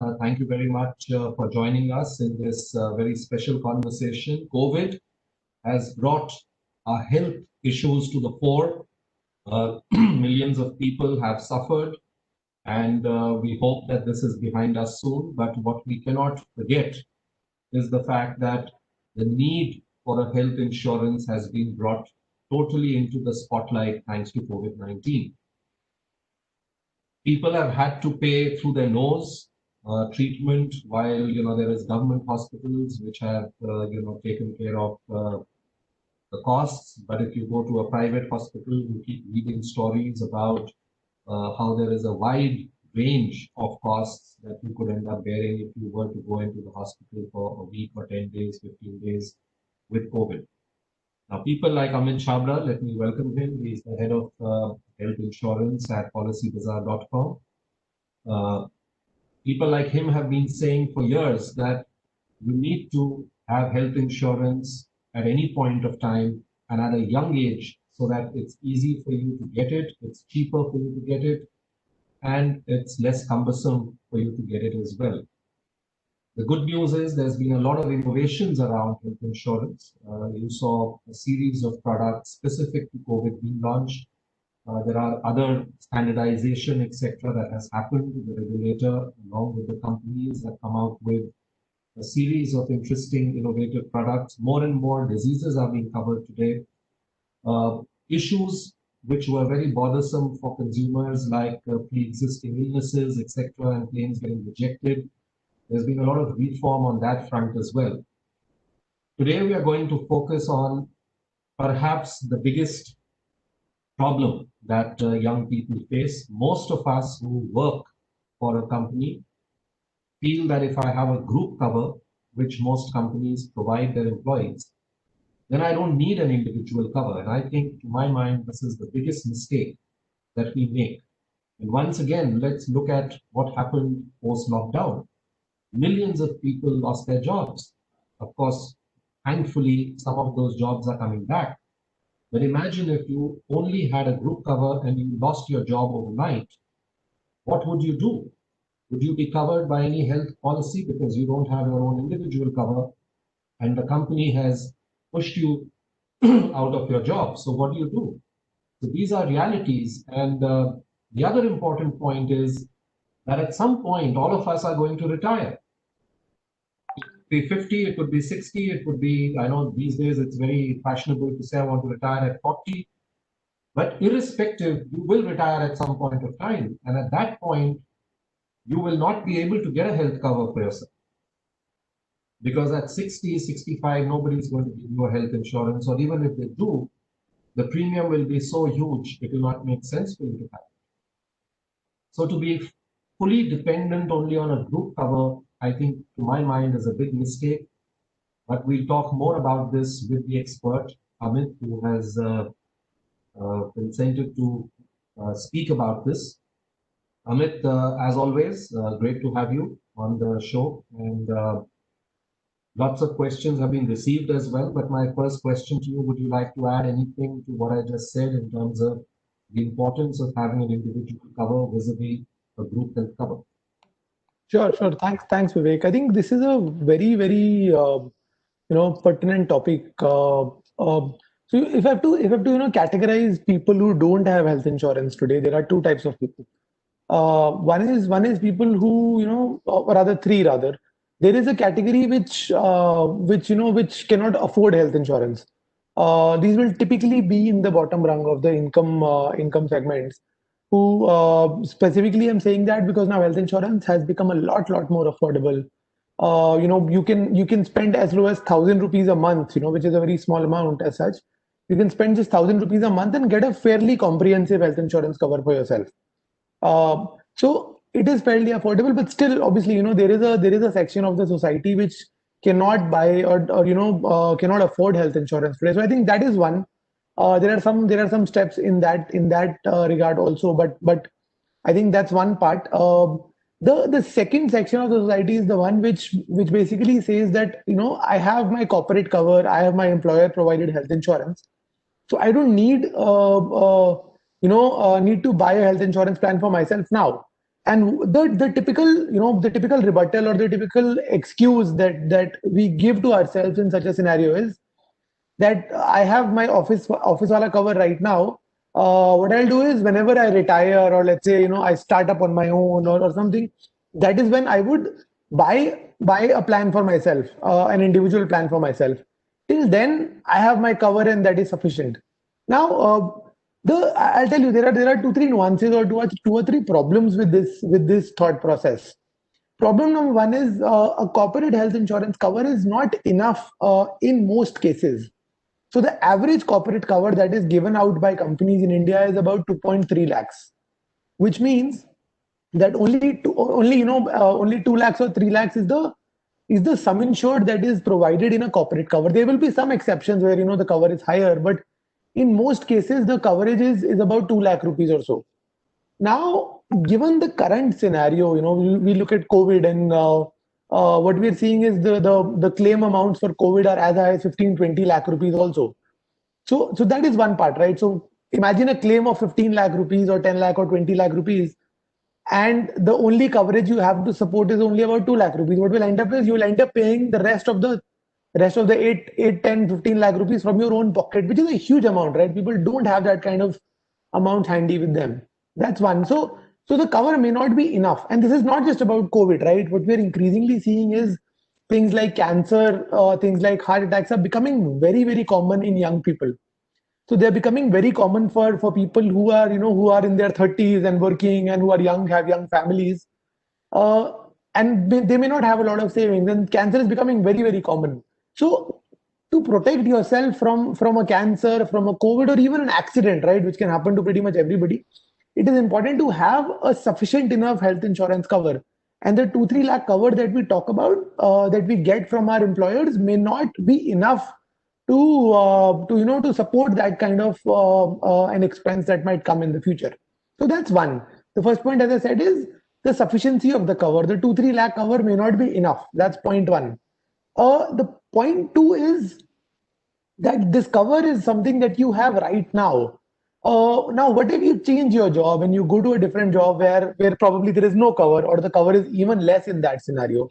Thank you very much for joining us in this very special conversation. COVID has brought our health issues to the fore. Millions of people have suffered, and we hope that this is behind us soon. But what we cannot forget is the fact that the need for a health insurance has been brought totally into the spotlight thanks to COVID-19. People have had to pay through their nose treatment, while there is government hospitals which have taken care of the costs. But if you go to a private hospital, you keep reading stories about how there is a wide range of costs that you could end up bearing if you were to go into the hospital for a week or 10 days, 15 days with COVID. Now, people like Amit Chabra, let me welcome him. He's the head of health insurance at policybazaar.com. Uh, People like him have been saying for years that you need to have health insurance at any point of time and at a young age so that it's easy for you to get it, it's cheaper for you to get it, and it's less cumbersome for you to get it as well. The good news is there's been a lot of innovations around health insurance. You saw a series of products specific to COVID being launched. There are other standardization, etc., that has happened. The regulator, along with the companies, have come out with a series of interesting, innovative products. More and more diseases are being covered today. Issues which were very bothersome for consumers, like pre-existing illnesses, etc., and claims getting rejected. There's been a lot of reform on that front as well. Today, we are going to focus on perhaps the biggest problem that young people face. Most of us who work for a company feel that if I have a group cover, which most companies provide their employees, then I don't need an individual cover. And I think, to my mind, this is the biggest mistake that we make. And once again, let's look at what happened post lockdown. Millions of people lost their jobs. Of course, thankfully, some of those jobs are coming back. But imagine if you only had a group cover and you lost your job overnight, what would you do? Would you be covered by any health policy because you don't have your own individual cover and the company has pushed you out of your job? So what do you do? So these are realities. And the other important point is that at some point, all of us are going to retire. It could be 50, it could be 60, it could be, I know these days it's very fashionable to say I want to retire at 40. But irrespective, you will retire at some point of time. And at that point, you will not be able to get a health cover for yourself. Because at 60, 65, nobody's going to give you a health insurance. Or even if they do, the premium will be so huge, it will not make sense for you to have it. So to be fully dependent only on a group cover, I think, to my mind, is a big mistake. But we'll talk more about this with the expert, Amit, who has consented to speak about this. Amit, as always, great to have you on the show. And lots of questions have been received as well. But my first question to you, would you like to add anything to what I just said in terms of the importance of having an individual cover vis-a-vis a group health cover? Sure, sure. Thanks, Vivek. I think this is a very pertinent topic. So if I have to categorize people who don't have health insurance today, there are two types of people. One is people who or rather three rather. There is a category which cannot afford health insurance. These will typically be in the bottom rung of the income segments. Who specifically I'm saying that because now health insurance has become a lot more affordable. You can spend as low as 1,000 rupees a month, which is a very small amount as such. You can spend just 1,000 rupees a month and get a fairly comprehensive health insurance cover for yourself. So it is fairly affordable, but still, obviously, there is a section of the society which cannot buy or cannot afford health insurance today. So I think that is one. There are some steps in that regard also, but I think that's one part. The second section of the society is the one which basically says that I have my corporate cover, I have my employer provided health insurance, so I don't need need to buy a health insurance plan for myself now. And the typical, the typical rebuttal or the typical excuse that we give to ourselves in such a scenario is that I have my office wala cover right now. What I'll do is whenever I retire, or let's say I start up on my own, or something, that is when I would buy a plan for myself, an individual plan for myself. Till then, I have my cover and that is sufficient. Now, I'll tell you, there are two three nuances, or two or three problems with this thought process. Problem number one is a corporate health insurance cover is not enough in most cases. So the average corporate cover that is given out by companies in India is about 2.3 lakhs, which means that only 2 lakhs or 3 lakhs is the sum insured that is provided in a corporate cover. There will be some exceptions where the cover is higher, but in most cases the coverage is about 2 lakh rupees or so. Now, given the current scenario, we look at COVID, and what we're seeing is the claim amounts for COVID are as high as 15-20 lakh rupees also. So that is one part, right? So imagine a claim of 15 lakh rupees or 10 lakh or 20 lakh rupees, and the only coverage you have to support is only about 2 lakh rupees. What will end up is you will end up paying the rest of the 8, 10, 15 lakh rupees from your own pocket, which is a huge amount, right? People don't have that kind of amount handy with them. That's one. So the cover may not be enough. And this is not just about COVID, right? What we're increasingly seeing is things like cancer, things like heart attacks are becoming very, very common in young people. So they're becoming very common for people who are, who are in their 30s and working, and who are young, have young families. Uh, and they may not have a lot of savings, and cancer is becoming very, very common. So to protect yourself from a cancer, from a COVID, or even an accident, right, which can happen to pretty much everybody, it is important to have a sufficient enough health insurance cover. And the 2-3 lakh cover that we talk about, that we get from our employers, may not be enough to support that kind of an expense that might come in the future. So that's one. The first point, as I said, is the sufficiency of the cover. The 2-3 lakh cover may not be enough. That's point one. The point two is that this cover is something that you have right now. Now, what if you change your job and you go to a different job where probably there is no cover, or the cover is even less in that scenario?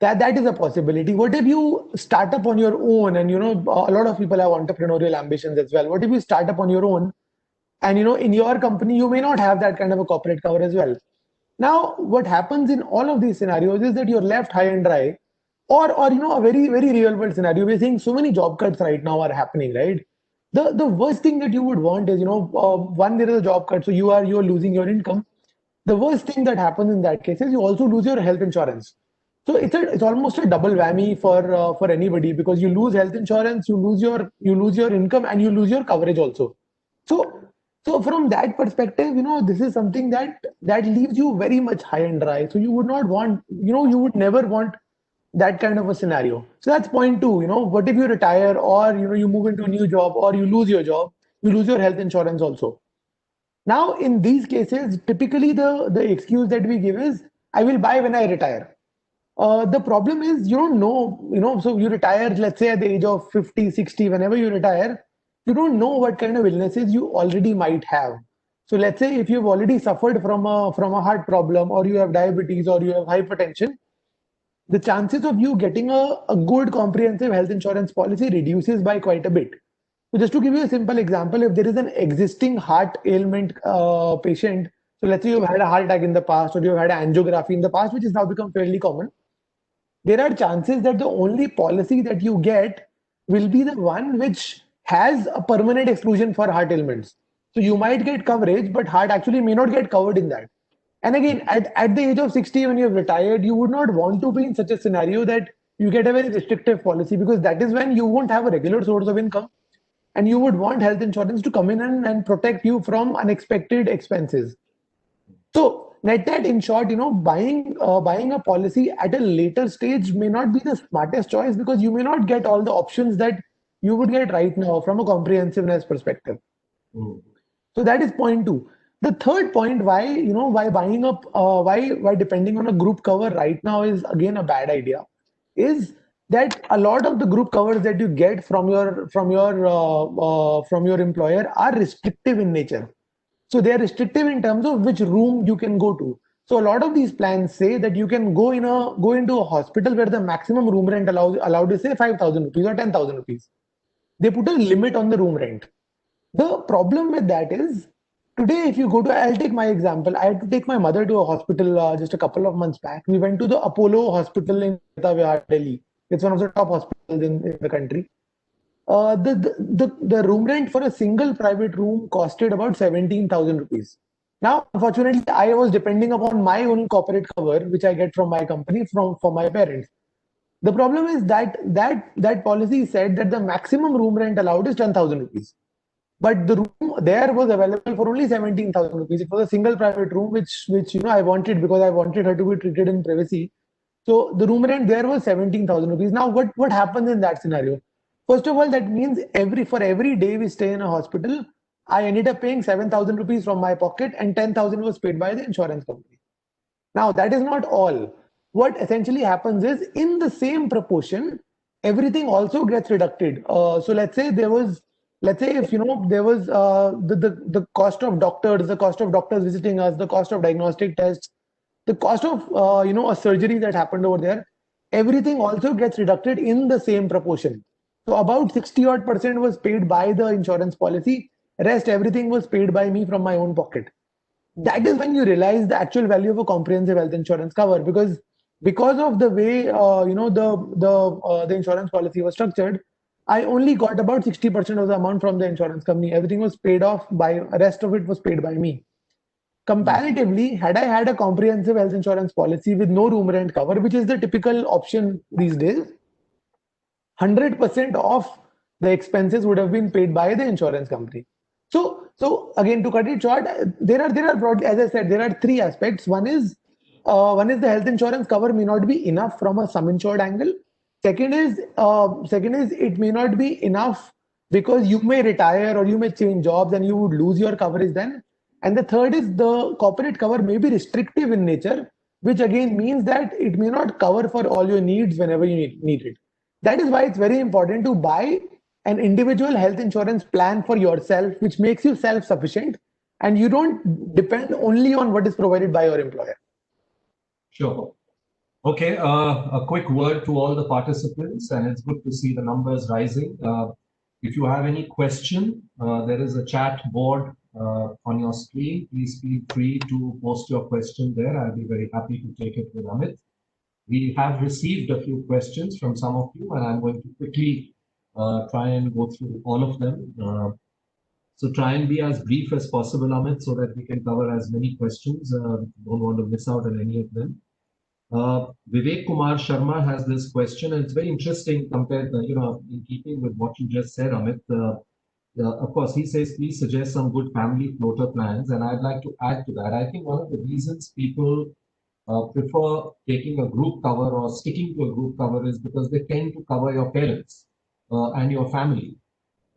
That is a possibility. What if you start up on your own, and a lot of people have entrepreneurial ambitions as well? What if you start up on your own, and in your company you may not have that kind of a corporate cover as well? Now, what happens in all of these scenarios is that you're left high and dry, or a very, very real world scenario. We're seeing so many job cuts right now are happening, right? The worst thing that you would want is, one, there is a job cut, so you're losing your income. The worst thing that happens in that case is you also lose your health insurance. So it's almost a double whammy for anybody, because you lose health insurance, you lose your income, and you lose your coverage also. So so from that perspective, this is something that leaves you very much high and dry. So you would not want, you would never want that kind of a scenario. So that's point two. What if you retire, or you move into a new job, or you lose your job, you lose your health insurance also. Now, in these cases, typically the excuse that we give is, I will buy when I retire. The problem is, you don't know, so you retire, let's say at the age of 50, 60, whenever you retire, you don't know what kind of illnesses you already might have. So let's say if you've already suffered from a heart problem, or you have diabetes, or you have hypertension, the chances of you getting a good comprehensive health insurance policy reduces by quite a bit. So just to give you a simple example, if there is an existing heart ailment patient, so let's say you've had a heart attack in the past, or you've had an angiography in the past, which has now become fairly common, there are chances that the only policy that you get will be the one which has a permanent exclusion for heart ailments. So you might get coverage, but heart actually may not get covered in that. And again, at the age of 60, when you've retired, you would not want to be in such a scenario that you get a very restrictive policy, because that is when you won't have a regular source of income, and you would want health insurance to come in and protect you from unexpected expenses. So net, in short, buying a policy at a later stage may not be the smartest choice, because you may not get all the options that you would get right now from a comprehensiveness perspective. Mm. So that is point two. The third point, why buying up, why depending on a group cover right now is again a bad idea, is that a lot of the group covers that you get from your employer are restrictive in nature. So they are restrictive in terms of which room you can go to. So a lot of these plans say that you can go into a hospital where the maximum room rent allowed is say 5,000 rupees or 10,000 rupees. They put a limit on the room rent. The problem with that is today, if you go to, I'll take my example. I had to take my mother to a hospital just a couple of months back. We went to the Apollo Hospital in Vihar, Delhi. It's one of the top hospitals in the country. The room rent for a single private room costed about 17,000 rupees. Now, unfortunately, I was depending upon my own corporate cover, which I get from my company for my parents. The problem is that policy said that the maximum room rent allowed is 10,000 rupees. But the room there was available for only 17,000 rupees. It was a single private room, which I wanted because I wanted her to be treated in privacy. So the room rent there was 17,000 rupees. Now, what happens in that scenario? First of all, that means for every day we stay in a hospital, I ended up paying 7,000 rupees from my pocket, and 10,000 was paid by the insurance company. Now, that is not all. What essentially happens is, in the same proportion, everything also gets deducted. So let's say if there was the cost of doctors visiting us, the cost of diagnostic tests, the cost of a surgery that happened over there, everything also gets deducted in the same proportion. So about 60 odd percent was paid by the insurance policy. Rest everything was paid by me from my own pocket. That is when you realize the actual value of a comprehensive health insurance cover, because of the way the insurance policy was structured. I only got about 60% of the amount from the insurance company. Everything was paid off by rest of it was paid by me. Comparatively, had I had a comprehensive health insurance policy with no room rent cover, which is the typical option these days, 100% of the expenses would have been paid by the insurance company. So again, to cut it short, there are broadly, as I said, there are three aspects. One is the health insurance cover may not be enough from a sum insured angle. Second is it may not be enough because you may retire or you may change jobs and you would lose your coverage then. And the third is the corporate cover may be restrictive in nature, which again means that it may not cover for all your needs whenever you need it. That is why it's very important to buy an individual health insurance plan for yourself, which makes you self sufficient and you don't depend only on what is provided by your employer. Sure. Okay, a quick word to all the participants, and it's good to see the numbers rising. If you have any question, there is a chat board on your screen. Please feel free to post your question there. I'll be very happy to take it with Amit. We have received a few questions from some of you, and I'm going to quickly try and go through all of them. So try and be as brief as possible, Amit, so that we can cover as many questions. Don't want to miss out on any of them. Vivek Kumar Sharma has this question, and it's very interesting compared, in keeping with what you just said, Amit. Of course, he says, please suggest some good family floater plans, and I'd like to add to that. I think one of the reasons people prefer taking a group cover or sticking to a group cover is because they tend to cover your parents and your family.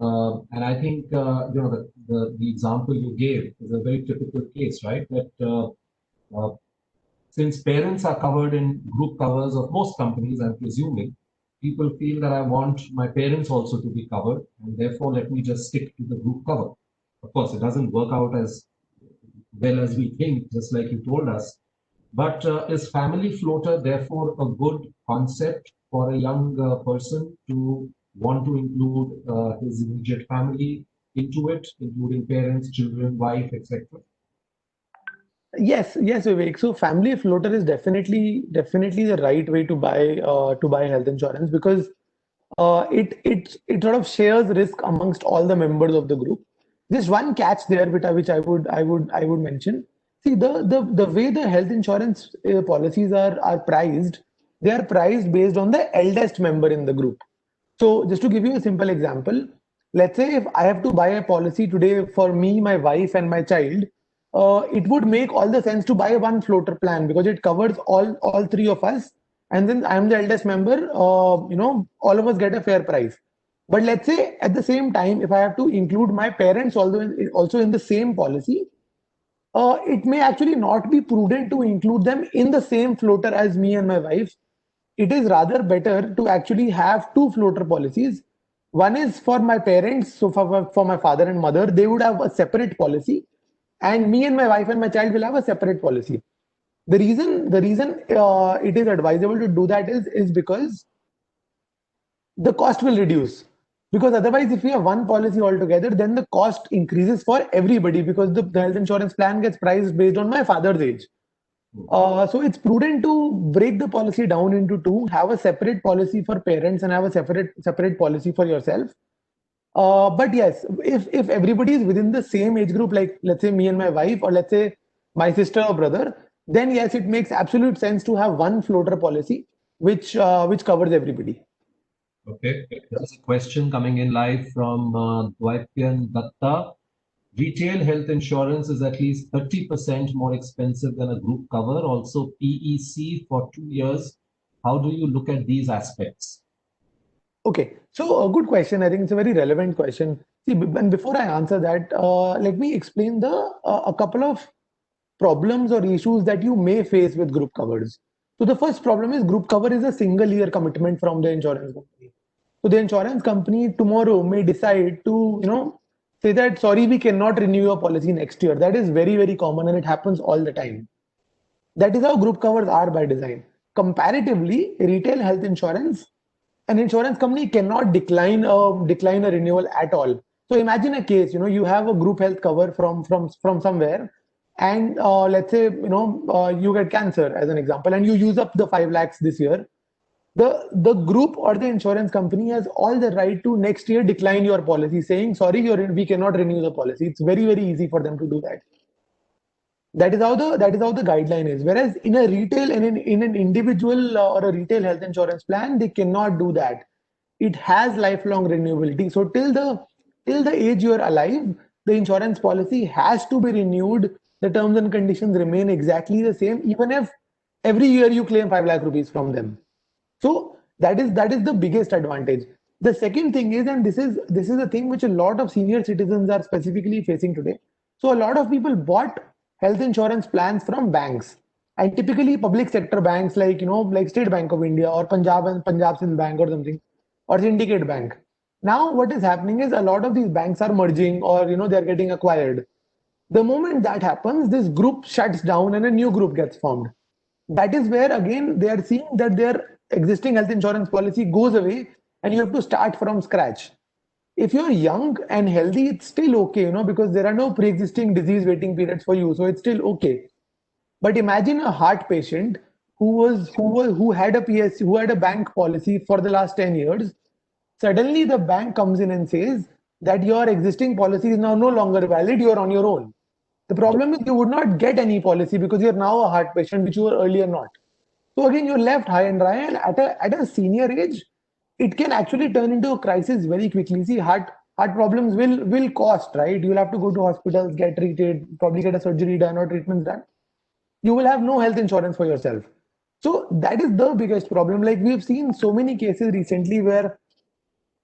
And I think the example you gave is a very typical case, right? That since parents are covered in group covers of most companies, I'm presuming, people feel that I want my parents also to be covered, and therefore let me just stick to the group cover. Of course, it doesn't work out as well as we think, just like you told us. But is family floater therefore a good concept for a young person to want to include his immediate family into it, including parents, children, wife, etc.? Yes, Vivek. So family floater is definitely the right way to buy health insurance because it sort of shares risk amongst all the members of the group. Just one catch there, which I would mention. See, the way the health insurance policies are priced, they are priced based on the eldest member in the group. So just to give you a simple example, let's say if I have to buy a policy today for me, my wife, and my child, it would make all the sense to buy one floater plan because it covers all three of us, and then I'm the eldest member. All of us get a fair price. But let's say at the same time, if I have to include my parents also in the same policy, it may actually not be prudent to include them in the same floater as me and my wife. It is rather better to actually have two floater policies. One is for my parents, so for my father and mother, they would have a separate policy. and me and my wife and my child will have a separate policy. The reason it is advisable to do that is because the cost will reduce. Because otherwise, if we have one policy altogether, then the cost increases for everybody because the health insurance plan gets priced based on my father's age. So it's prudent to break the policy down into two, have a separate policy for parents and have a separate policy for yourself. But yes, if everybody is within the same age group, like let's say me and my wife, or let's say my sister or brother, then yes, it makes absolute sense to have one floater policy which covers everybody. Okay, there's a question coming in live from Dwaipyan Datta. Retail health insurance is at least 30% more expensive than a group cover. Also, PEC for 2 years. How do you look at these aspects? Okay, so a good question. I think it's a very relevant question. See, and before I answer that, let me explain a couple of problems or issues that you may face with group covers. So the first problem is group cover is a single year commitment from the insurance company. So the insurance company tomorrow may decide to, say that sorry, we cannot renew your policy next year. That is very, very common and it happens all the time. That is how group covers are by design. Comparatively, retail health insurance, an insurance company cannot decline a renewal at all. So imagine a case, you have a group health cover from somewhere, and let's say you get cancer as an example, and you use up the 5 lakhs this year. The group or the insurance company has all the right to next year decline your policy, saying sorry, we cannot renew the policy. It's very, very easy for them to do that. That is how the guideline is. Whereas in a retail and in an individual or a retail health insurance plan, they cannot do that. It has lifelong renewability. So till the age you are alive, the insurance policy has to be renewed. The terms and conditions remain exactly the same, even if every year you claim 5 lakh rupees from them. So that is the biggest advantage. The second thing is, and this is a thing which a lot of senior citizens are specifically facing today. So a lot of people bought health insurance plans from banks, and typically public sector banks like like State Bank of India or Punjab Sind Bank or something, or Syndicate Bank. Now what is happening is a lot of these banks are merging, or they are getting acquired. The moment that happens, this group shuts down and a new group gets formed. That is where again they are seeing that their existing health insurance policy goes away and you have to start from scratch. If you're young and healthy, it's still okay, because there are no pre-existing disease waiting periods for you, so it's still okay. But imagine a heart patient who had a who had a bank policy for the last 10 years. Suddenly the bank comes in and says that your existing policy is now no longer valid, you're on your own. The problem is you would not get any policy because you're now a heart patient, which you were earlier not. So again, you're left high and dry, and at a senior age, it can actually turn into a crisis very quickly. See, heart problems will cost, right? You'll have to go to hospitals, get treated, probably get a surgery done or treatments done. You will have no health insurance for yourself. So that is the biggest problem. Like we've seen so many cases recently where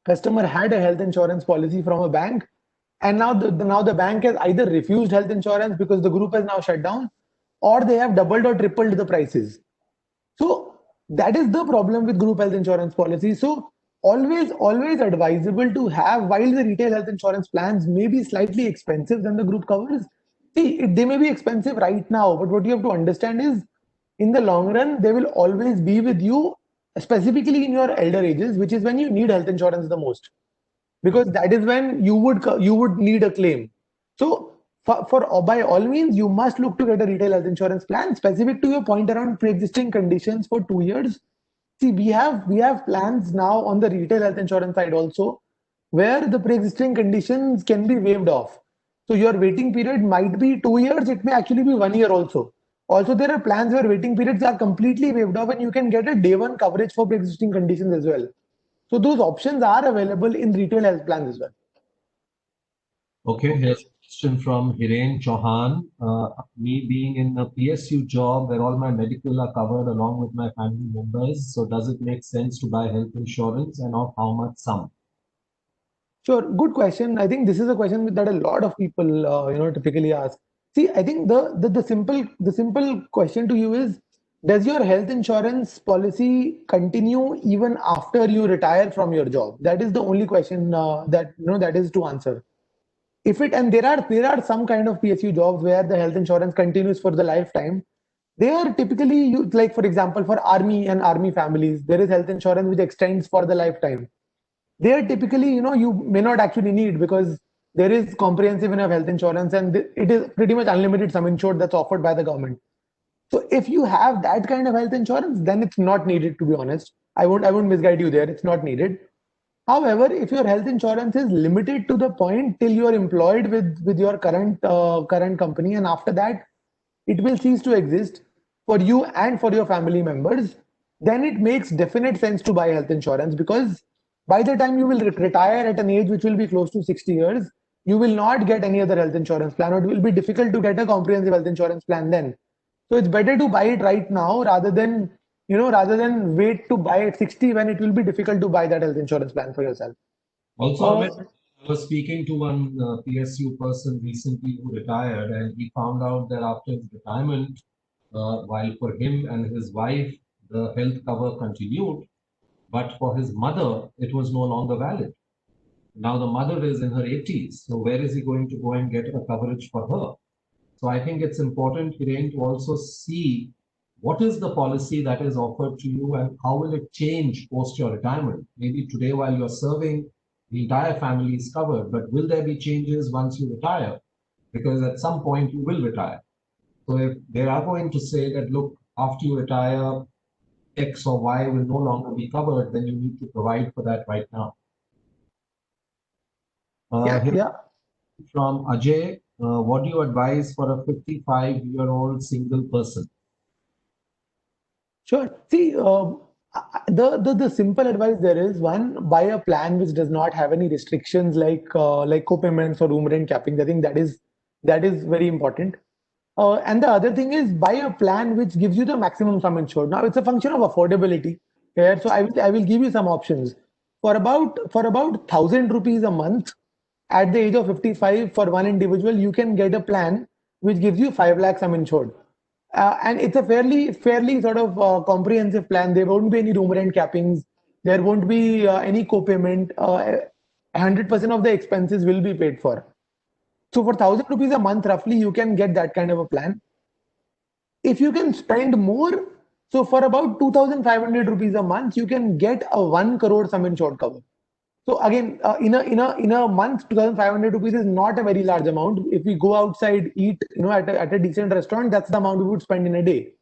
customer had a health insurance policy from a bank, and now the bank has either refused health insurance because the group has now shut down, or they have doubled or tripled the prices. So that is the problem with group health insurance policy. So always advisable to have, while the retail health insurance plans may be slightly expensive than the group covers. See, they may be expensive right now, but what you have to understand is in the long run, they will always be with you, specifically in your elder ages, which is when you need health insurance the most, because that is when you would need a claim. So for by all means, you must look to get a retail health insurance plan specific to your point around pre-existing conditions for 2 years. See, we have plans now on the retail health insurance side also, where the pre-existing conditions can be waived off. So your waiting period might be 2 years, it may actually be 1 year also. Also, there are plans where waiting periods are completely waived off and you can get a day one coverage for pre-existing conditions as well. So those options are available in retail health plans as well. Okay, here's a question from Hiren Chauhan. Me being in a PSU job where all my medical are covered along with my family members, so does it make sense to buy health insurance and of how much sum? Sure, good question. I think this is a question that a lot of people, typically ask. See, I think the simple question to you is, does your health insurance policy continue even after you retire from your job? That is the only question that is to answer. if it, and there are some kind of PSU jobs where the health insurance continues for the lifetime. They are typically used, like for example, for army and army families, there is health insurance which extends for the lifetime. They are typically, you may not actually need, because there is comprehensive enough health insurance, and it is pretty much unlimited sum insured that's offered by the government. So if you have that kind of health insurance, then it's not needed, to be honest. I won't misguide you there. It's not needed. However, if your health insurance is limited to the point till you are employed with your current company, and after that it will cease to exist for you and for your family members, then it makes definite sense to buy health insurance, because by the time you will retire at an age which will be close to 60 years, you will not get any other health insurance plan, or it will be difficult to get a comprehensive health insurance plan then. So it's better to buy it right now rather than wait to buy at 60 when it will be difficult to buy that health insurance plan for yourself. Also, Uh, Amit, I was speaking to one PSU person recently who retired, and he found out that after his retirement, while for him and his wife, the health cover continued, but for his mother, it was no longer valid. Now the mother is in her 80s, so where is he going to go and get a coverage for her? So I think it's important, Hiren, to also see what is the policy that is offered to you and how will it change post your retirement. Maybe today while you're serving, the entire family is covered, but will there be changes once you retire? Because at some point you will retire. So if they are going to say that, look, after you retire, X or Y will no longer be covered, then you need to provide for that right now. yeah, Here yeah. from Ajay, what do you advise for a 55-year-old single person? Sure. See, the simple advice there is, one, buy a plan which does not have any restrictions like co-payments or room rent capping. I think that is very important. And the other thing is, buy a plan which gives you the maximum sum insured. Now it's a function of affordability here. So I will give you some options for about 1,000 rupees a month at the age of 55 for one individual. You can get a plan which gives you 5 lakhs sum insured. And it's a fairly sort of comprehensive plan. There won't be any room rent cappings. There won't be any co-payment. 100% of the expenses will be paid for. So for 1,000 rupees a month, roughly, you can get that kind of a plan. If you can spend more, so for about 2,500 rupees a month, you can get a 1 crore sum insured cover. So again, in a month, 2,500 rupees is not a very large amount. If we go outside, eat, at a decent restaurant, that's the amount we would spend in a day.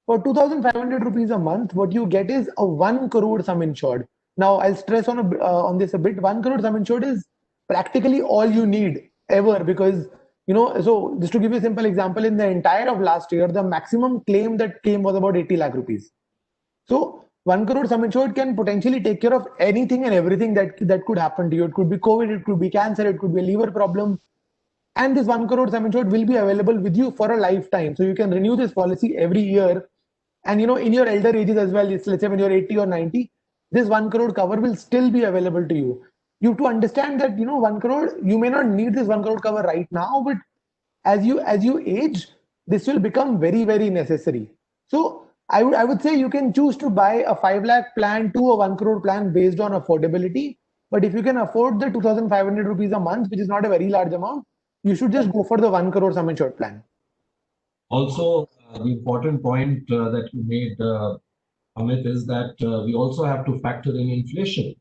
For 2,500 rupees a month, what you get is a 1 crore sum insured. Now, I'll stress on this a bit. 1 crore sum insured is practically all you need ever, because, so just to give you a simple example, in the entire of last year, the maximum claim that came was about 80 lakh rupees. So 1 crore sum insured can potentially take care of anything and everything that could happen to you. It could be COVID, it could be cancer, it could be a liver problem, and this 1 crore sum insured will be available with you for a lifetime. So you can renew this policy every year, and in your elder ages as well. Let's say when you're 80 or 90, this 1 crore cover will still be available to you. You have to understand that 1 crore, you may not need this 1 crore cover right now, but as you age, this will become very, very necessary. So I would say you can choose to buy a 5 lakh plan to a 1 crore plan based on affordability. But if you can afford the 2,500 rupees a month, which is not a very large amount, you should just go for the 1 crore sum insured plan. Also, the important point that you made, Amit, is that we also have to factor in inflation.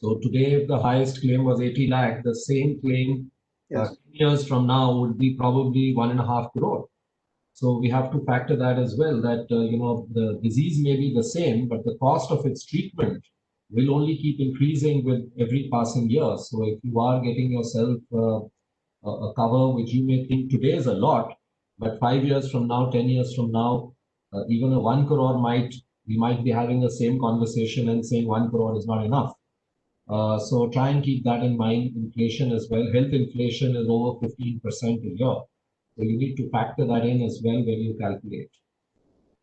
So today, if the highest claim was 80 lakh, the same claim Yes. 10 years from now would be probably 1.5 crore. So we have to factor that as well, that the disease may be the same, but the cost of its treatment will only keep increasing with every passing year. So if you are getting yourself a cover which you may think today is a lot, but 5 years from now, 10 years from now, even a 1 crore we might be having the same conversation and saying 1 crore is not enough. So try and keep that in mind. Inflation as well. Health inflation is over 15% a year. So you need to factor that in as well when you calculate.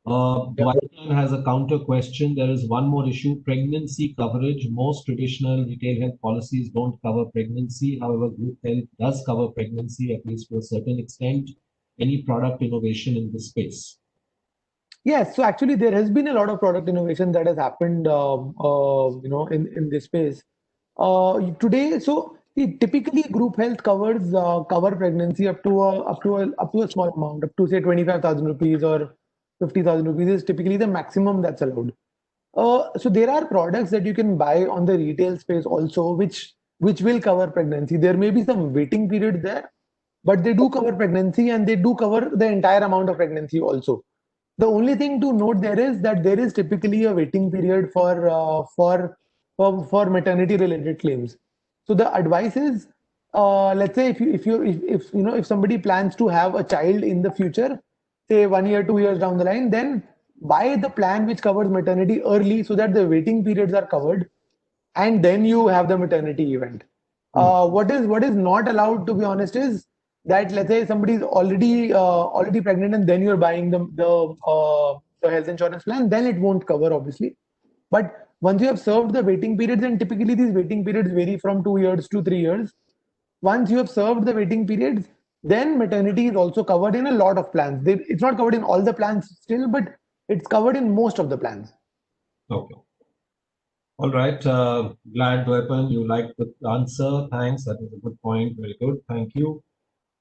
Dwayne has a counter question. There is one more issue: pregnancy coverage. Most traditional retail health policies don't cover pregnancy. However, group health does cover pregnancy, at least to a certain extent. Any product innovation in this space? Yes, so actually there has been a lot of product innovation that has happened, in this space. Today, so Typically group health covers cover pregnancy up to a small amount, up to say 25,000 rupees or 50,000 rupees is typically the maximum that's allowed. So there are products that you can buy on the retail space also, which will cover pregnancy. There may be some waiting period there, but they do cover pregnancy and they do cover the entire amount of pregnancy also. The only thing to note there is that there is typically a waiting period for maternity related claims. So the advice is, let's say if you know if somebody plans to have a child in the future, say 1 year, 2 years down the line, then buy the plan which covers maternity early so that the waiting periods are covered, and then you have the maternity event. What is not allowed, to be honest, is that let's say somebody is already pregnant and then you're buying the health insurance plan, then it won't cover obviously. But once you have served the waiting periods, and typically these waiting periods vary from 2 years to 3 years. Once you have served the waiting periods, then maternity is also covered in a lot of plans. It's not covered in all the plans still, but it's covered in most of the plans. Okay. All right. Glad, Dwepan, you liked the answer. Thanks. That was a good point. Very good. Thank you.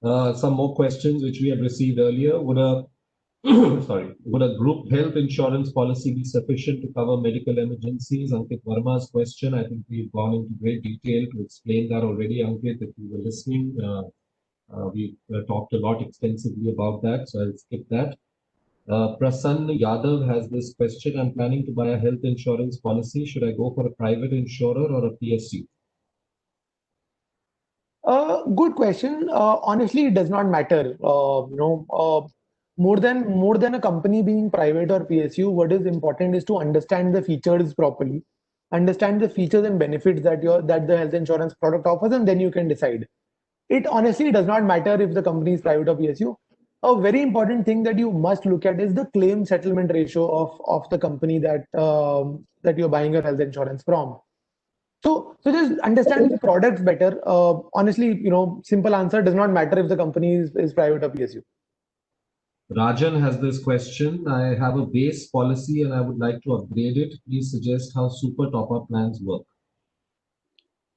Some more questions which we have received earlier. Would a group health insurance policy be sufficient to cover medical emergencies? Ankit Verma's question. I think we've gone into great detail to explain that already, Ankit, if you were listening. We talked a lot extensively about that, so I'll skip that. Prasanna Yadav has this question. I'm planning to buy a health insurance policy. Should I go for a private insurer or a PSU? Good question. Honestly, it does not matter. More than a company being private or PSU, what is important is to understand the features properly, understand the features and benefits that the health insurance product offers, and then you can decide. It honestly does not matter if the company is private or PSU. A very important thing that you must look at is the claim settlement ratio of the company that you're buying your health insurance from. So just understand the products better. Honestly, simple answer, does not matter if the company is private or PSU. Rajan has this question. I have a base policy and I would like to upgrade it. Please suggest how super top-up plans work.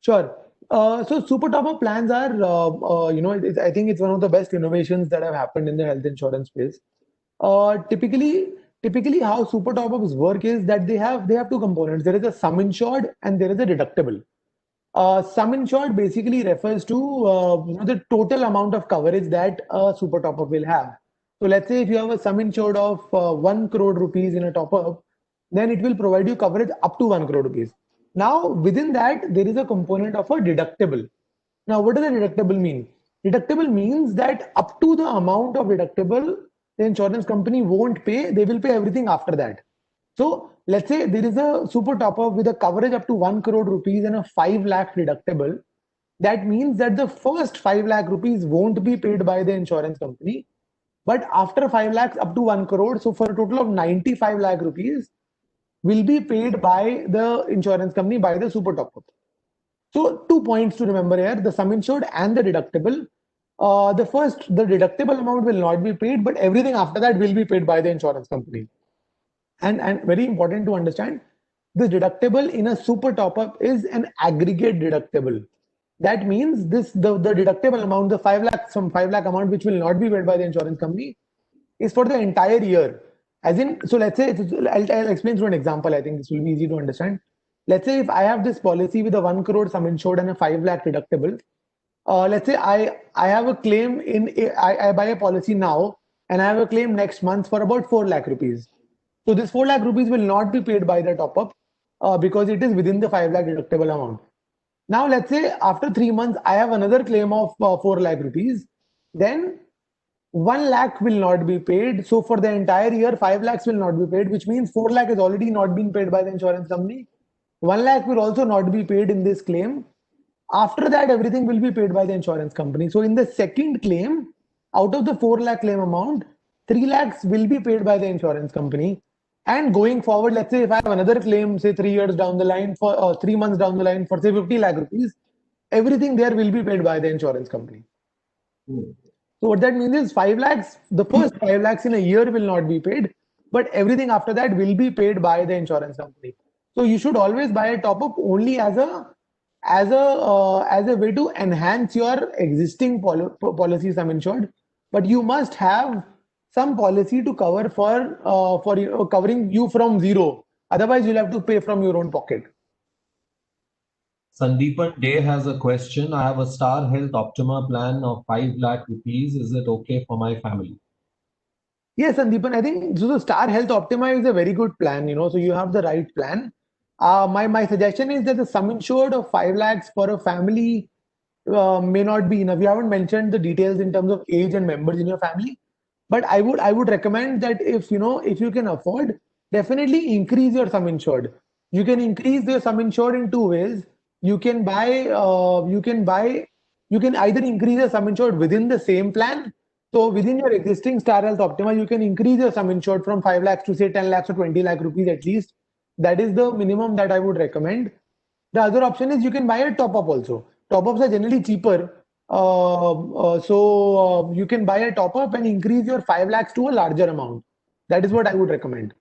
Sure. So super top-up plans are, I think it's one of the best innovations that have happened in the health insurance space. Typically, how super top-ups work is that they have two components. There is a sum insured and there is a deductible. Sum insured basically refers to the total amount of coverage that a super top-up will have. So let's say if you have a sum insured of 1 crore rupees in a top-up, then it will provide you coverage up to 1 crore rupees. Now, within that, there is a component of a deductible. Now, what does a deductible mean? Deductible means that up to the amount of deductible, the insurance company won't pay, they will pay everything after that. So let's say there is a super top-up with a coverage up to 1 crore rupees and a 5 lakh deductible. That means that the first 5 lakh rupees won't be paid by the insurance company. But after 5 lakhs up to 1 crore, so for a total of 95 lakh rupees, will be paid by the insurance company by the super top-up. So 2 points to remember here, the sum insured and the deductible. The deductible amount will not be paid, but everything after that will be paid by the insurance company. And very important to understand, the deductible in a super top-up is an aggregate deductible. That means the deductible amount, the 5 lakh, some 5 lakh amount which will not be paid by the insurance company is for the entire year. As in, so let's say, I'll explain through an example. I think this will be easy to understand. Let's say if I have this policy with a 1 crore sum insured and a 5 lakh deductible, let's say I have a claim I buy a policy now and I have a claim next month for about 4 lakh rupees. So this 4 lakh rupees will not be paid by the top up because it is within the 5 lakh deductible amount. Now let's say after 3 months I have another claim of 4 lakh rupees, then 1 lakh will not be paid. So for the entire year 5 lakhs will not be paid, which means 4 lakh is already not been paid by the insurance company. 1 lakh will also not be paid in this claim. After that, everything will be paid by the insurance company. So in the second claim, out of the 4 lakh claim amount, 3 lakhs will be paid by the insurance company. And going forward, let's say if I have another claim, say 3 years down the line for 3 months down the line for say 50 lakh rupees, everything there will be paid by the insurance company. So what that means is 5 lakhs, the first 5 lakhs in a year will not be paid, but everything after that will be paid by the insurance company. So you should always buy a top-up only as as a way to enhance your existing policy sum insured, but you must have some policy to cover for covering you from zero. Otherwise, you'll have to pay from your own pocket. Sandeepan Day has a question. I have a Star Health Optima plan of 5 lakh rupees. Is it okay for my family? Yes, Sandeepan, I think so. The Star Health Optima is a very good plan, so you have the right plan. My suggestion is that the sum insured of 5 lakhs for a family may not be enough. You haven't mentioned the details in terms of age and members in your family, but I would recommend that if you can afford, definitely increase your sum insured. You can increase your sum insured in two ways. You can buy you can buy you can either increase your sum insured within the same plan. So within your existing Star Health Optima, you can increase your sum insured from 5 lakhs to say 10 lakhs or 20 lakh rupees at least. That is the minimum that I would recommend. The other option is you can buy a top up also. Top ups are generally cheaper. So you can buy a top up and increase your 5 lakhs to a larger amount. That is what I would recommend.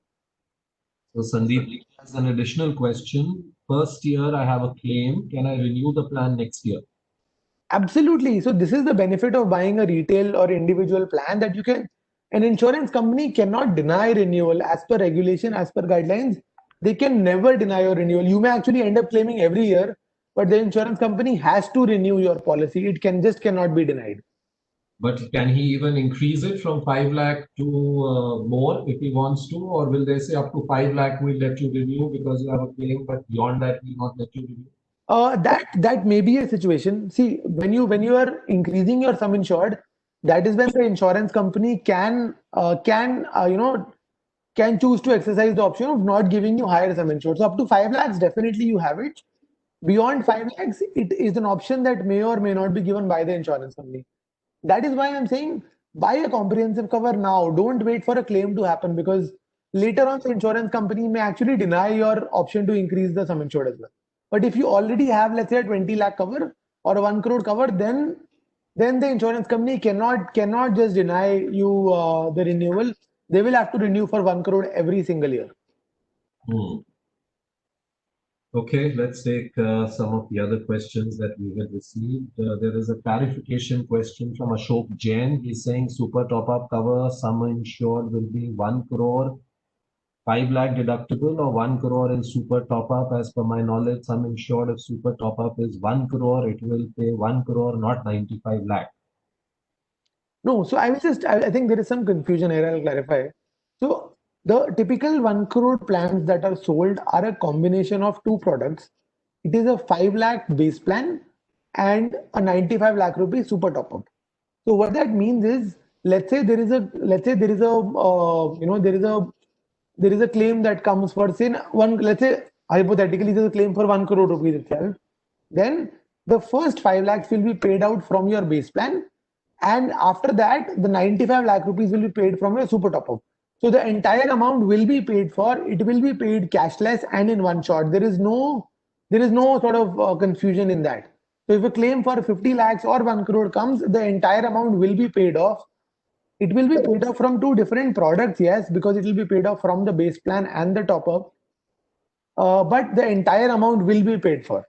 So Sandeep has an additional question. First year I have a claim. Can I renew the plan next year? Absolutely. So this is the benefit of buying a retail or individual plan, that an insurance company cannot deny renewal as per regulation, as per guidelines. They can never deny your renewal. You may actually end up claiming every year, but the insurance company has to renew your policy. It cannot be denied. But can he even increase it from 5 lakh to more if he wants to? Or will they say up to 5 lakh we'll let you renew because you have a claim, but beyond that we'll not let you renew? That may be a situation. See, when you are increasing your sum insured, that is when the insurance company can choose to exercise the option of not giving you higher sum insured. So up to 5 lakhs, definitely you have it. Beyond 5 lakhs, it is an option that may or may not be given by the insurance company. That is why I'm saying buy a comprehensive cover now. Don't wait for a claim to happen, because later on the insurance company may actually deny your option to increase the sum insured as well. But if you already have, let's say, a 20 lakh cover or a 1 crore cover, then the insurance company cannot just deny you the renewal. They will have to renew for 1 crore every single year. Okay, let's take some of the other questions that we have received. There is a clarification question from Ashok Jain. He's saying super top-up cover, sum insured will be 1 crore, 5 lakh deductible, or 1 crore in super top-up. As per my knowledge, sum insured if super top-up is 1 crore, it will pay 1 crore, not 95 lakh. No, so I think there is some confusion here. I'll clarify. So the typical 1 crore plans that are sold are a combination of two products. It is a 5 lakh base plan and a 95 lakh rupee super top up. So what that means is, let's say there is a there is a claim that comes for, say, one, let's say hypothetically there's a claim for 1 crore rupees itself. Then the first 5 lakhs will be paid out from your base plan, and after that the 95 lakh rupees will be paid from your super top up. So the entire amount will be paid for. It will be paid cashless and in one shot. There is no sort of confusion in that. So if a claim for 50 lakhs or 1 crore comes, the entire amount will be paid off. It will be paid off from two different products, yes, because it will be paid off from the base plan and the top up. But the entire amount will be paid for.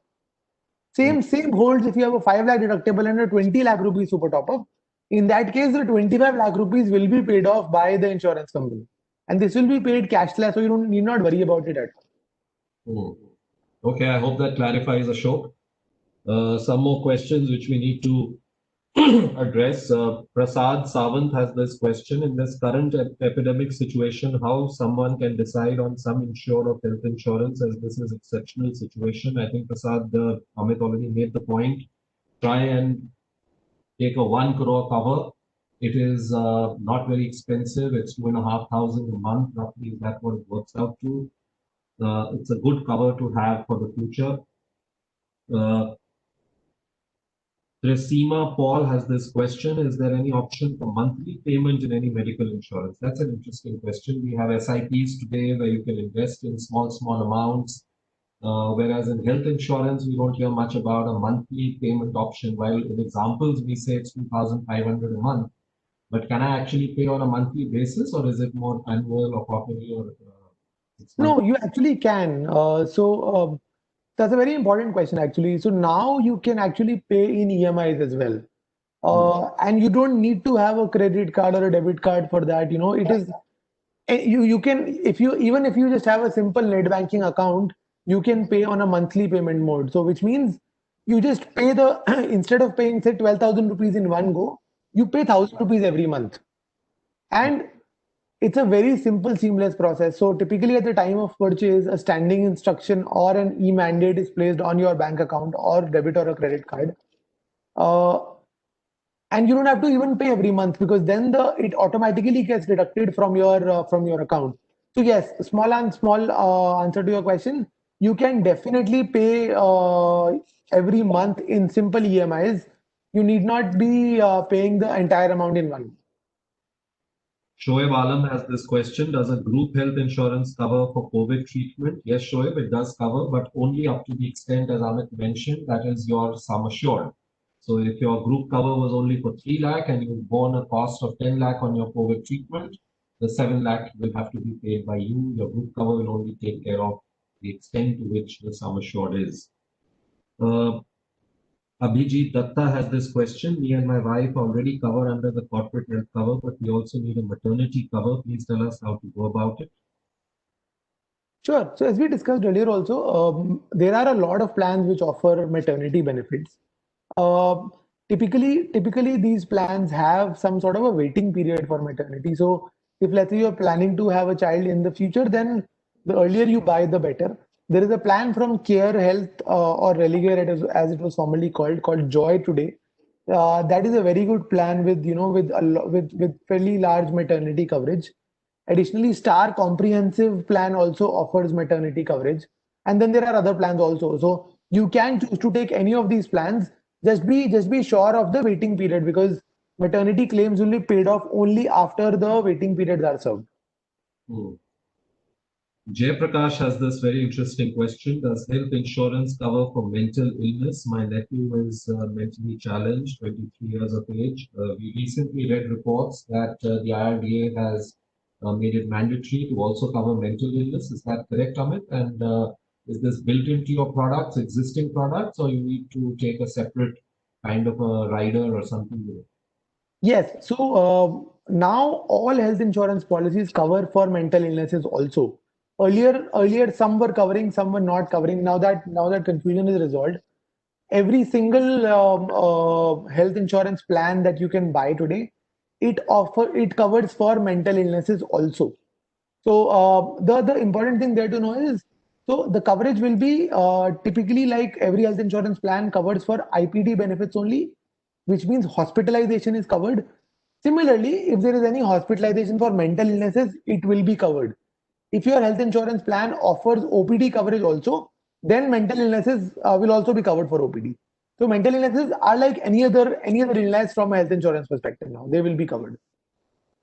Same holds if you have a 5 lakh deductible and a 20 lakh rupees super top up. In that case, the 25 lakh rupees will be paid off by the insurance company. And this will be paid cashless, so you don't need not worry about it at all. Okay, I hope that clarifies, Ashok. Some more questions which we need to address. Prasad Sawant has this question: in this current epidemic situation, how someone can decide on sum insured of health insurance, as this is exceptional situation? I think Prasad, Amit already made the point. Try and take a 1 crore cover. It is not very expensive. It's 2,500 a month, roughly. Is that what it works out to? It's a good cover to have for the future. Tresima Paul has this question: is there any option for monthly payment in any medical insurance? That's an interesting question. We have SIPs today where you can invest in small amounts. Whereas in health insurance, we don't hear much about a monthly payment option. While in examples, we say it's 2,500 a month. But can I actually pay on a monthly basis, or is it more annual or quarterly or No, you actually can. That's a very important question, actually. So now you can actually pay in EMIs as well. And you don't need to have a credit card or a debit card for that. It is you can, if you, even if you just have a simple net banking account, you can pay on a monthly payment mode. So which means you just pay the instead of paying say 12,000 rupees in one go, you pay 1,000 rupees every month. And it's a very simple, seamless process. So typically at the time of purchase, a standing instruction or an e-mandate is placed on your bank account or debit or a credit card. Uh, and you don't have to even pay every month, because then the it automatically gets deducted from your account. So yes, small answer to your question, you can definitely pay every month in simple EMIs. You need not be paying the entire amount in one. Shoaib Alam has this question: does a group health insurance cover for COVID treatment? Yes, Shoaib, it does cover, but only up to the extent, as Amit mentioned, that is your sum assured. So if your group cover was only for 3 lakh and you've borne a cost of 10 lakh on your COVID treatment, the 7 lakh will have to be paid by you. Your group cover will only take care of the extent to which the sum assured is. Abhijit Datta has this question. Me and my wife already cover under the corporate health cover, but we also need a maternity cover. Please tell us how to go about it. Sure. So as we discussed earlier also, there are a lot of plans which offer maternity benefits. Uh, typically these plans have some sort of a waiting period for maternity. So if let's say you're planning to have a child in the future, then the earlier you buy, the better. There is a plan from Care Health or Religare, as it was formerly called Joy today. That is a very good plan with with fairly large maternity coverage. Additionally, Star Comprehensive Plan also offers maternity coverage. And then there are other plans also. So you can choose to take any of these plans. Just be sure of the waiting period, because maternity claims will be paid off only after the waiting periods are served. Hmm. Jay Prakash has this very interesting question. Does health insurance cover for mental illness? My nephew is mentally challenged, 23 years of age. We recently read reports that the IRDA has made it mandatory to also cover mental illness. Is that correct, Amit? And is this built into your products, existing products, or you need to take a separate kind of a rider or something with it? Yes. So now all health insurance policies cover for mental illnesses also. Earlier, some were covering, some were not covering. Now that confusion is resolved, every single health insurance plan that you can buy today, it covers for mental illnesses also. So the important thing there to know is, so the coverage will be typically like every health insurance plan covers for IPD benefits only, which means hospitalization is covered. Similarly, if there is any hospitalization for mental illnesses, it will be covered. If your health insurance plan offers OPD coverage also, then mental illnesses will also be covered for OPD. So mental illnesses are like any other illness from a health insurance perspective now. They will be covered.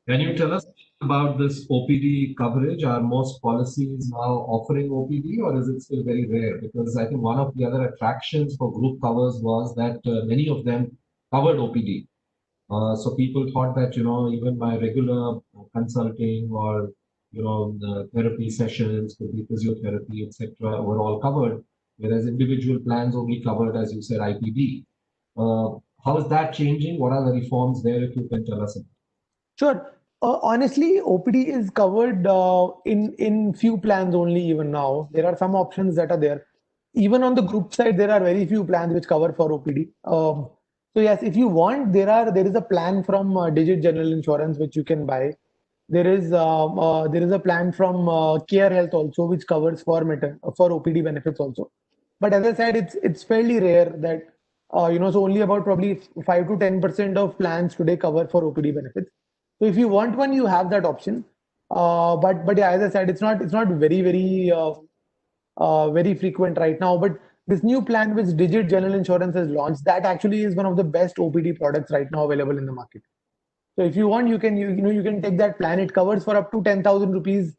Can you tell us about this OPD coverage? Are most policies now offering OPD, or is it still very rare? Because I think one of the other attractions for group covers was that many of them covered OPD. So people thought that, even my regular consulting or, the therapy sessions, could be physiotherapy, etc., were all covered, whereas individual plans only covered, as you said, IPD. Uh, how is that changing? What are the reforms there, if you can tell us? Sure. Honestly, OPD is covered in few plans only even now. There are some options that are there. Even on the group side, there are very few plans which cover for OPD. So yes, if you want, there is a plan from Digit General Insurance which you can buy. There is a plan from Care Health also which covers for OPD benefits also. But as I said, it's fairly rare that so only about probably 5 to 10% of plans today cover for OPD benefits. So if you want one, you have that option. But yeah, as I said, it's not very frequent right now. But this new plan which Digit General Insurance has launched, that actually is one of the best OPD products right now available in the market. So if you want, you can take that plan. It covers for up to 10,000 rupees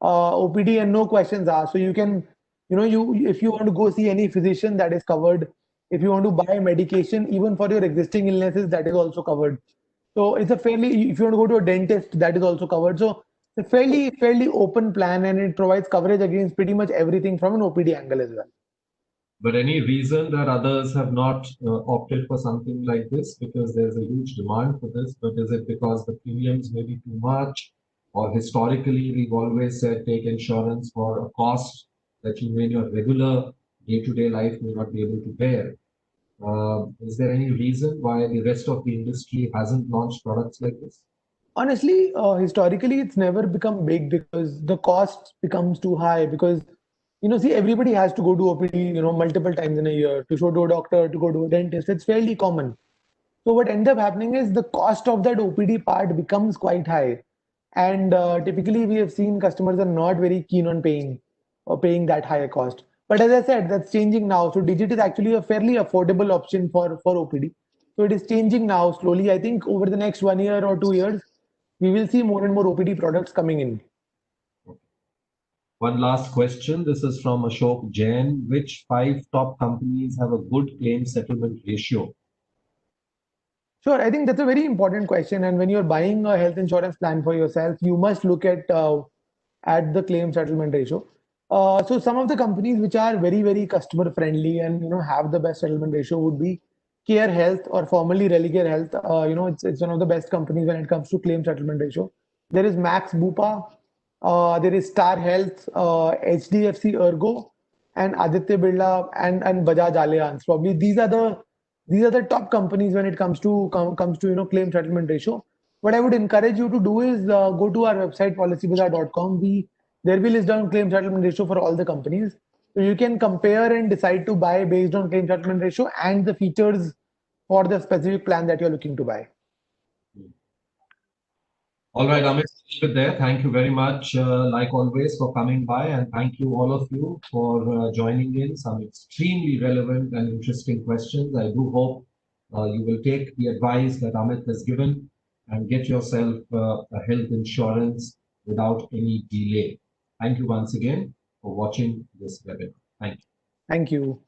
OPD and no questions asked. So you can, you if you want to go see any physician, that is covered. If you want to buy medication, even for your existing illnesses, that is also covered. So it's a fairly, if you want to go to a dentist, that is also covered. So it's a fairly open plan, and it provides coverage against pretty much everything from an OPD angle as well. But any reason that others have not opted for something like this? Because there's a huge demand for this, but is it because the premiums may be too much? Or historically, we've always said take insurance for a cost that you may in your regular day-to-day life may not be able to bear. Is there any reason why the rest of the industry hasn't launched products like this? Honestly, historically, it's never become big because the cost becomes too high. Because see, everybody has to go to OPD, multiple times in a year to show to a doctor, to go to a dentist. It's fairly common. So what ends up happening is the cost of that OPD part becomes quite high, and typically we have seen customers are not very keen on paying that higher cost. But as I said, that's changing now. So Digit is actually a fairly affordable option for OPD. So it is changing now slowly. I think over the next 1 year or 2 years, we will see more and more OPD products coming in. One last question. This is from Ashok Jain. Which 5 top companies have a good claim settlement ratio? Sure, I think that's a very important question. And when you're buying a health insurance plan for yourself, you must look at the claim settlement ratio. So some of the companies which are very, very customer friendly and have the best settlement ratio would be Care Health, or formerly Religare Health. It's one of the best companies when it comes to claim settlement ratio. There is Max Bupa, there is Star Health, HDFC Ergo, and Aditya Birla and Bajaj Allianz. Probably these are the top companies when it comes to claim settlement ratio. What I would encourage you to do is go to our website policybazaar.com. There we list down claim settlement ratio for all the companies. So you can compare and decide to buy based on claim settlement ratio and the features for the specific plan that you're looking to buy. All right, Amit, leave it there. Thank you very much, like always, for coming by, and thank you all of you for joining in some extremely relevant and interesting questions. I do hope you will take the advice that Amit has given and get yourself a health insurance without any delay. Thank you once again for watching this webinar. Thank you. Thank you.